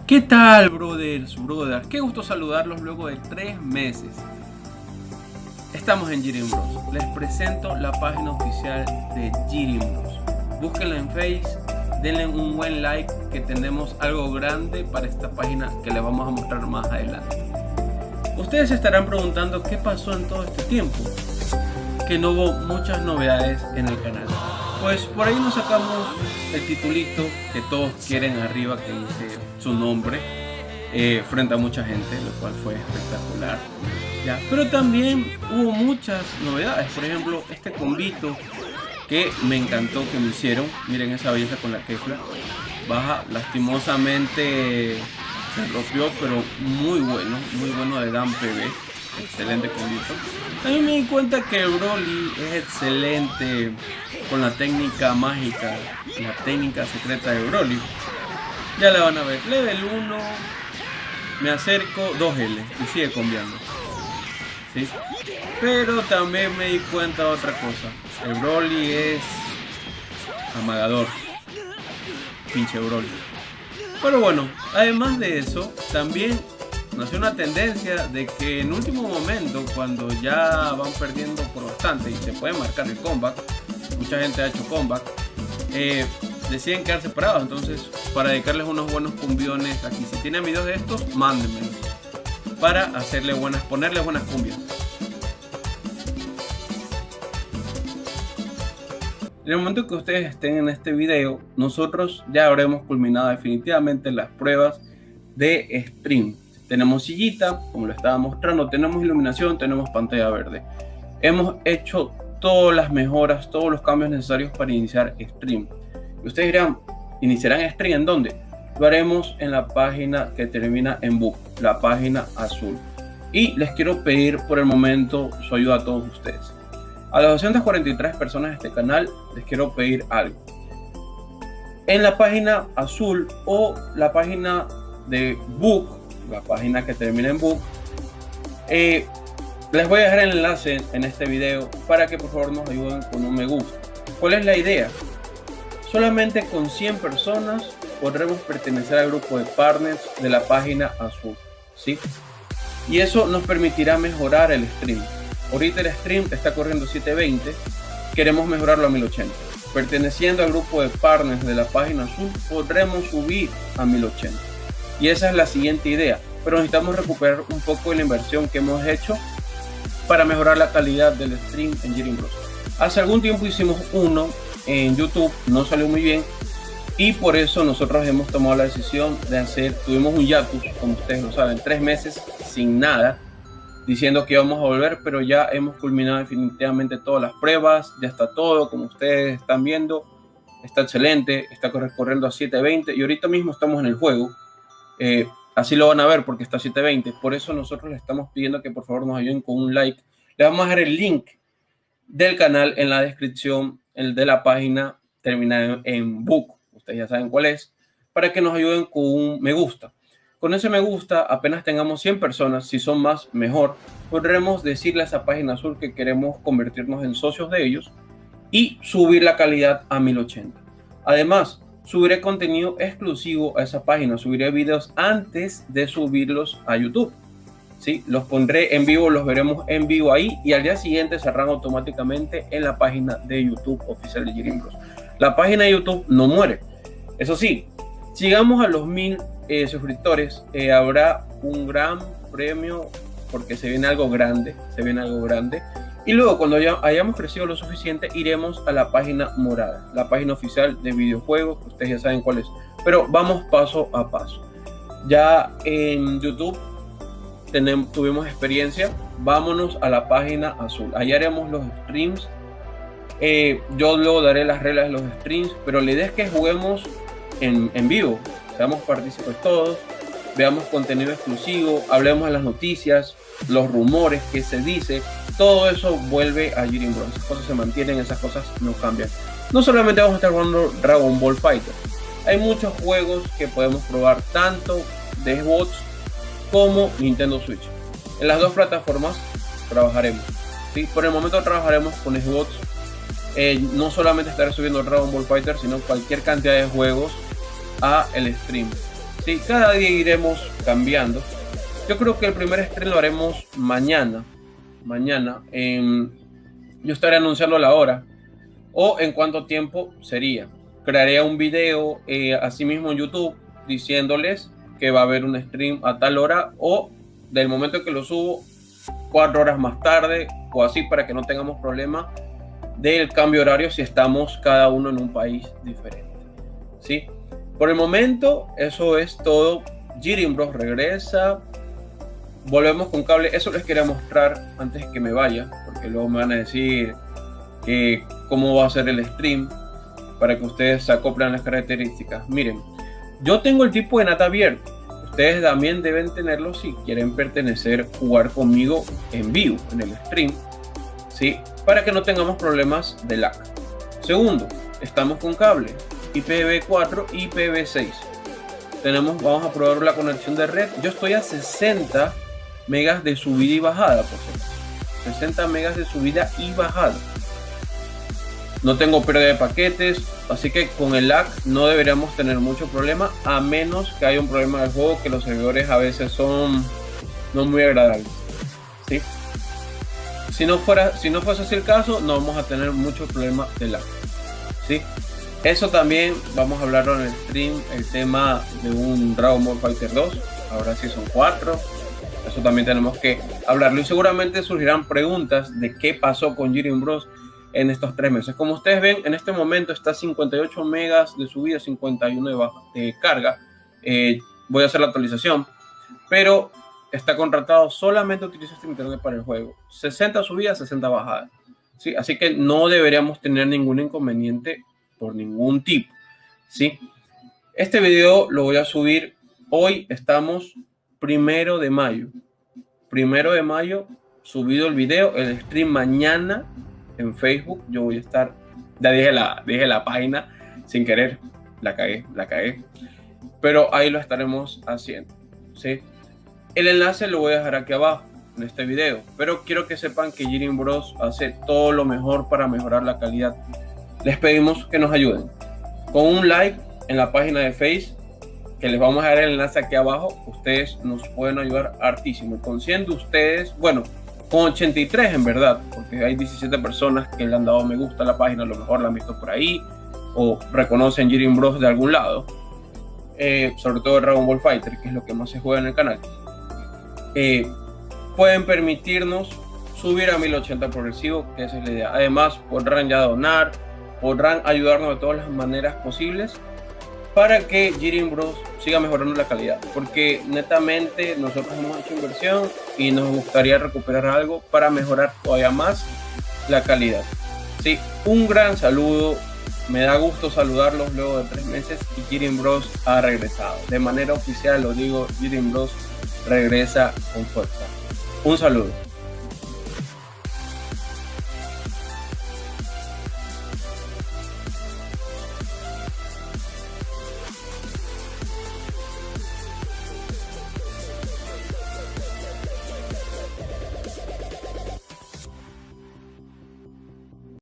¿Qué tal, brothers? Qué gusto saludarlos luego de 3 meses. Estamos en Jiren Bros. Les presento la página oficial de Jiren Bros. Búsquenla en Face, denle un buen like que tenemos algo grande para esta página que les vamos a mostrar más adelante. Ustedes se estarán preguntando qué pasó en todo este tiempo, que no hubo muchas novedades en el canal. Pues por ahí nos sacamos el titulito que todos quieren arriba, que dice su nombre frente a mucha gente, lo cual fue espectacular. ¿Ya? Pero también hubo muchas novedades, por ejemplo este combito que me encantó que me hicieron. Miren esa belleza con la Kefla baja, lastimosamente se rompió, pero muy bueno de Dan PB. Excelente combito. También me di cuenta que Broly es excelente con la técnica mágica, la técnica secreta de Broly. Ya la van a ver. Level 1, me acerco 2L y sigue cambiando. ¿Sí? Pero también me di cuenta de otra cosa. El Broly es amagador. Pinche Broly. Pero bueno, además de eso, también nació una tendencia de que en último momento, cuando ya van perdiendo por bastante y se puede marcar el comeback, mucha gente ha hecho comeback, deciden quedar separados. Entonces, para dedicarles unos buenos cumbiones aquí, si tienen videos de estos, mándenmelos para ponerle buenas cumbias. En el momento que ustedes estén en este video, nosotros ya habremos culminado definitivamente las pruebas de stream. Tenemos sillita, como lo estaba mostrando, tenemos iluminación, tenemos pantalla verde. Hemos hecho todas las mejoras, todos los cambios necesarios para iniciar stream. Y ustedes dirán, ¿iniciarán stream en dónde? Lo haremos en la página que termina en book, la página azul. Y les quiero pedir por el momento su ayuda a todos ustedes. A las 243 personas de este canal les quiero pedir algo. En la página azul o la página de book, la página que termina en book, les voy a dejar el enlace en este video para que por favor nos ayuden con un me gusta. ¿Cuál es la idea? Solamente con 100 personas podremos pertenecer al grupo de partners de la página azul, ¿sí? Y eso nos permitirá mejorar el stream. Ahorita el stream está corriendo 720, queremos mejorarlo a 1080. Perteneciendo al grupo de partners de la página azul podremos subir a 1080. Y esa es la siguiente idea, pero necesitamos recuperar un poco de la inversión que hemos hecho para mejorar la calidad del stream en Jiren Bros. Hace algún tiempo hicimos uno en YouTube, no salió muy bien y por eso nosotros hemos tomado la decisión de tuvimos un hiatus, como ustedes lo saben, 3 meses sin nada, diciendo que íbamos a volver, pero ya hemos culminado definitivamente todas las pruebas, ya está todo, como ustedes están viendo, está excelente, está corriendo a 720 y ahorita mismo estamos en el juego. Así lo van a ver porque está a 720. Por eso nosotros les estamos pidiendo que por favor nos ayuden con un like. Les vamos a dejar el link del canal en la descripción, el de la página terminada en book, ustedes ya saben cuál es, para que nos ayuden con un me gusta. Con ese me gusta, apenas tengamos 100 personas, si son más, mejor, podremos decirle a esa página azul que queremos convertirnos en socios de ellos y subir la calidad a 1080. Además, subiré contenido exclusivo a esa página, subiré videos antes de subirlos a YouTube. ¿Sí? Los pondré en vivo, los veremos en vivo ahí y al día siguiente se arranca automáticamente en la página de YouTube oficial de Jiren Bros. La página de YouTube no muere. Eso sí, si llegamos a los 1000 suscriptores, habrá un gran premio porque se viene algo grande, Y luego cuando ya hayamos crecido lo suficiente, iremos a la página morada, la página oficial de videojuegos, que ustedes ya saben cuál es. Pero vamos paso a paso. Ya en YouTube tuvimos experiencia, vámonos a la página azul. Ahí haremos los streams. Yo luego daré las reglas de los streams, pero la idea es que juguemos en vivo, seamos partícipes todos, veamos contenido exclusivo, hablemos de las noticias, los rumores que se dice, todo eso vuelve a Jiren Bros. Esas cosas se mantienen, esas cosas no cambian. No solamente vamos a estar jugando Dragon Ball Fighter, hay muchos juegos que podemos probar, tanto de Xbox como Nintendo Switch. En las dos plataformas trabajaremos, ¿sí? Por el momento trabajaremos con Xbox. No solamente estaré subiendo Dragon Ball Fighter, sino cualquier cantidad de juegos a el stream. ¿sí? Cada día iremos cambiando. Yo creo que el primer stream lo haremos mañana. Yo estaré anunciando la hora o en cuánto tiempo sería. Crearé un video así mismo en YouTube diciéndoles que va a haber un stream a tal hora o del momento que lo subo 4 horas más tarde o así, para que no tengamos problema del cambio horario si estamos cada uno en un país diferente, ¿sí? Por el momento eso es todo. Jiren Bros regresa, volvemos con cable. Eso les quería mostrar antes que me vaya, porque luego me van a decir que cómo va a ser el stream, para que ustedes se acoplen las características. Miren, yo tengo el tipo de NAT abierto. Ustedes también deben tenerlo si quieren pertenecer, jugar conmigo en vivo, en el stream, ¿sí? Para que no tengamos problemas de lag. Segundo, estamos con cable IPv4 y IPv6. Vamos a probar la conexión de red. Yo estoy a 60 megas de subida y bajada, por cierto. 60 megas de subida y bajada. No tengo pérdida de paquetes, así que con el lag no deberíamos tener mucho problema, a menos que haya un problema del juego, que los servidores a veces son no muy agradables, ¿sí? Si no fuese así el caso, no vamos a tener mucho problema de lag, ¿sí? Eso también vamos a hablar en el stream, el tema de un Dragon Ball Fighter 2, ahora sí son 4. Eso también tenemos que hablarlo y seguramente surgirán preguntas de qué pasó con Jiren Bros en estos 3 meses. Como ustedes ven, en este momento está 58 megas de subida, 51 de carga. Voy a hacer la actualización, pero está contratado, solamente utiliza este internet para el juego. 60 subidas, 60 bajadas, ¿sí? Así que no deberíamos tener ningún inconveniente por ningún tipo, ¿sí? Este video lo voy a subir hoy. Estamos 1 de mayo. 1 de mayo subido el video. El stream mañana en Facebook. Yo voy a estar, ya dije la página sin querer, la cagué, pero ahí lo estaremos haciendo, ¿sí? El enlace lo voy a dejar aquí abajo en este video, pero quiero que sepan que Jiren Bros hace todo lo mejor para mejorar la calidad. Les pedimos que nos ayuden con un like en la página de Facebook, que les vamos a dar el enlace aquí abajo. Ustedes nos pueden ayudar hartísimo. Con 100 de ustedes, bueno, con 83 en verdad, porque hay 17 personas que le han dado me gusta a la página, a lo mejor la han visto por ahí o reconocen Jiren Bros de algún lado, sobre todo Dragon Ball Fighter, que es lo que más se juega en el canal. Pueden permitirnos subir a 1080 progresivo, que esa es la idea. Además podrán ya donar, podrán ayudarnos de todas las maneras posibles para que Jiren Bros siga mejorando la calidad, porque netamente nosotros hemos hecho inversión y nos gustaría recuperar algo para mejorar todavía más la calidad, ¿sí? Un gran saludo, me da gusto saludarlos luego de 3 meses y Jiren Bros ha regresado. De manera oficial lo digo, Jiren Bros regresa con fuerza. Un saludo.